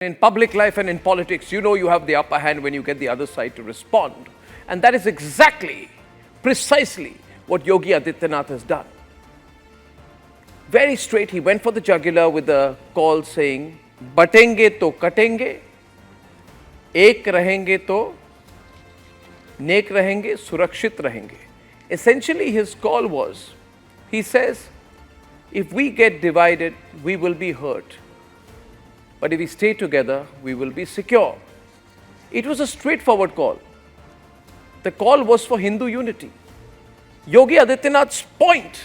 In public life and in politics, you know you have the upper hand when you get the other side to respond. And that is exactly, precisely what Yogi Adityanath has done. Very straight, he went for the jugular with a call saying, Batenge to Katenge, ek rahenge to नेक रहेंगे, सुरक्षित रहेंगे. Essentially, his call was, he says, if we get divided, we will be hurt. But if we stay together, we will be secure. It was a straightforward call. The call was for Hindu unity. Yogi Adityanath's point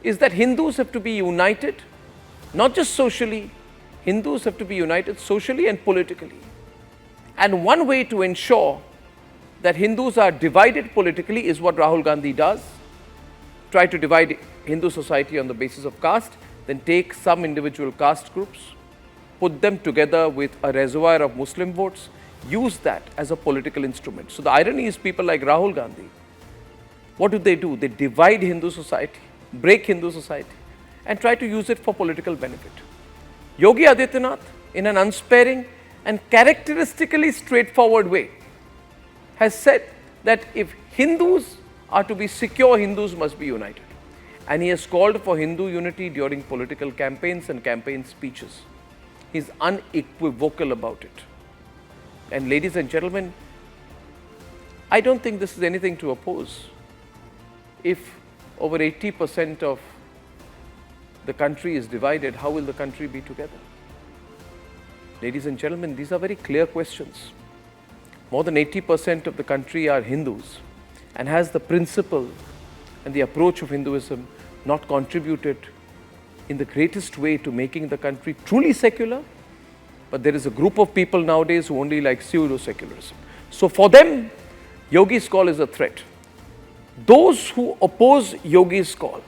is that Hindus have to be united, not just socially, Hindus have to be united socially and politically. And one way to ensure that Hindus are divided politically is what Rahul Gandhi does. Try to divide Hindu society on the basis of caste, then take some individual caste groups, put them together with a reservoir of Muslim votes, use that as a political instrument. So the irony is people like Rahul Gandhi, what do? They divide Hindu society, break Hindu society and try to use it for political benefit. Yogi Adityanath, in an unsparing and characteristically straightforward way, has said that if Hindus are to be secure, Hindus must be united. And he has called for Hindu unity during political campaigns and campaign speeches. He is unequivocal about it. And ladies and gentlemen, I don't think this is anything to oppose. If over 80% of the country is divided, how will the country be together? Ladies and gentlemen, these are very clear questions. More than 80% of the country are Hindus, and has the principle and the approach of Hinduism not contributed in the greatest way to making the country truly secular? But there is a group of people nowadays who only like pseudo-secularism. So for them, Yogi's call is a threat. Those who oppose Yogi's call,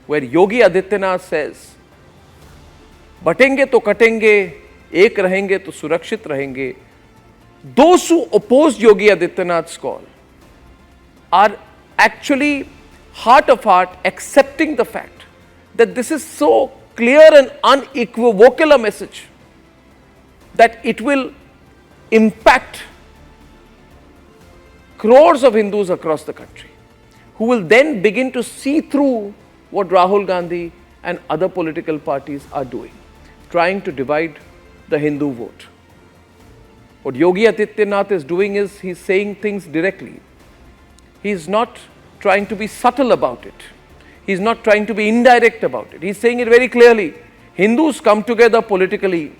where Yogi Adityanath says, Batenge to Katenge, ek rahenge to surakshit rahenge, those who oppose Yogi Adityanath's call are actually heart of heart accepting the fact that this is so clear and unequivocal a message that it will impact crores of Hindus across the country, who will then begin to see through what Rahul Gandhi and other political parties are doing, trying to divide the Hindu vote. What Yogi Adityanath is doing is he's saying things directly. He's not trying to be subtle about it. He's not trying to be indirect about it. He's saying it very clearly. Hindus come together politically,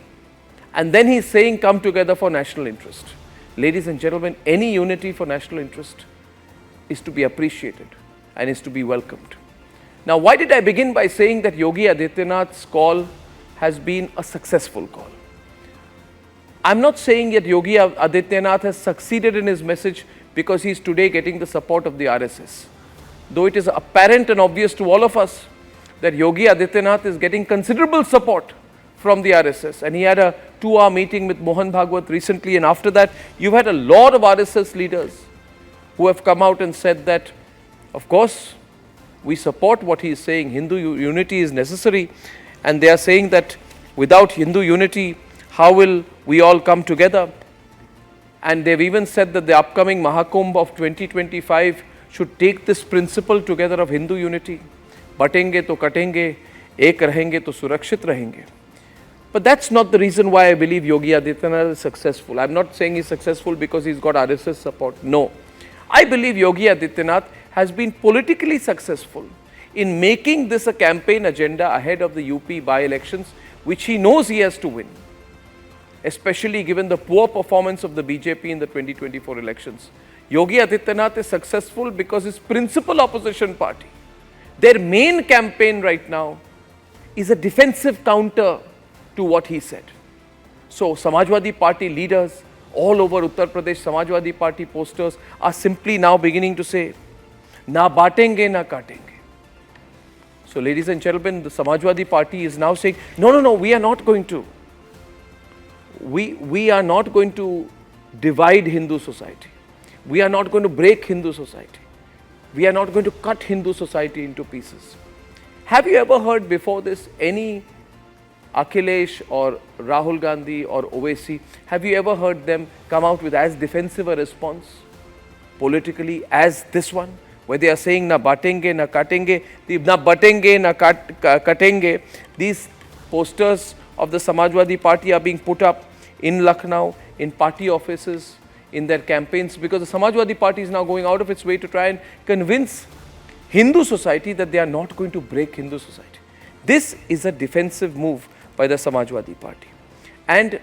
and then he's saying come together for national interest. Ladies and gentlemen, any unity for national interest is to be appreciated and is to be welcomed. Now, why did I begin by saying that Yogi Adityanath's call has been a successful call? I'm not saying that Yogi Adityanath has succeeded in his message because he is today getting the support of the RSS. Though it is apparent and obvious to all of us that Yogi Adityanath is getting considerable support from the RSS. And he had a 2-hour meeting with Mohan Bhagwat recently, and after that, you've had a lot of RSS leaders who have come out and said that, of course, we support what he is saying. Hindu unity is necessary, and they are saying that without Hindu unity, how will we all come together? And they've even said that the upcoming Mahakumbh of 2025 should take this principle together of Hindu unity. Batenge to Katenge, ek rahenge to surakshit rahenge. But that's not the reason why I believe Yogi Adityanath is successful. I'm not saying he's successful because he's got RSS support. No. I believe Yogi Adityanath has been politically successful in making this a campaign agenda ahead of the UP by-elections, which he knows he has to win, especially given the poor performance of the BJP in the 2024 elections. Yogi Adityanath is successful because his principal opposition party, their main campaign right now, is a defensive counter to what he said. So Samajwadi Party leaders all over Uttar Pradesh, Samajwadi Party posters are simply now beginning to say, na batenge na katenge. So ladies and gentlemen, the Samajwadi Party is now saying, no, we are not going to. We are not going to divide Hindu society. We are not going to break Hindu society. We are not going to cut Hindu society into pieces. Have you ever heard before this any Akhilesh or Rahul Gandhi or Owaisi, have you ever heard them come out with as defensive a response politically as this one, where they are saying na batenge na katenge, na batenge na katenge? These posters of the Samajwadi Party are being put up in Lucknow, in party offices, in their campaigns, because the Samajwadi Party is now going out of its way to try and convince Hindu society that they are not going to break Hindu society. This is a defensive move by the Samajwadi Party. And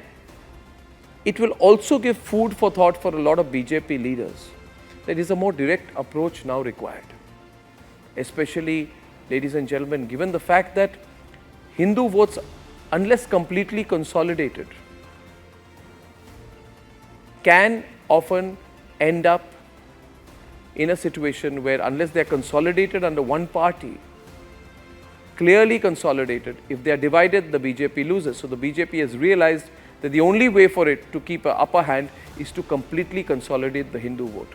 it will also give food for thought for a lot of BJP leaders. There is a more direct approach now required. Especially, ladies and gentlemen, given the fact that Hindu votes, unless completely consolidated, can often end up in a situation where, unless they are consolidated under one party, clearly consolidated, if they are divided, the BJP loses. So the BJP has realized that the only way for it to keep an upper hand is to completely consolidate the Hindu vote.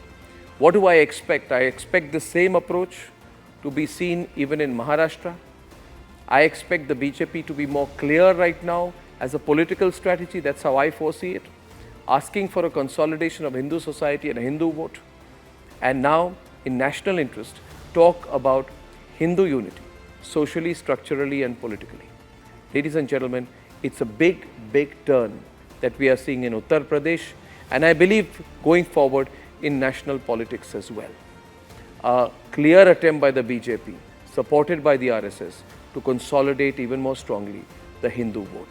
What do I expect? I expect the same approach to be seen even in Maharashtra. I expect the BJP to be more clear right now as a political strategy. That's how I foresee it. Asking for a consolidation of Hindu society and a Hindu vote. And now, in national interest, talk about Hindu unity, socially, structurally and politically. Ladies and gentlemen, it's a big, big turn that we are seeing in Uttar Pradesh, and I believe going forward in national politics as well. A clear attempt by the BJP, supported by the RSS, to consolidate even more strongly the Hindu vote.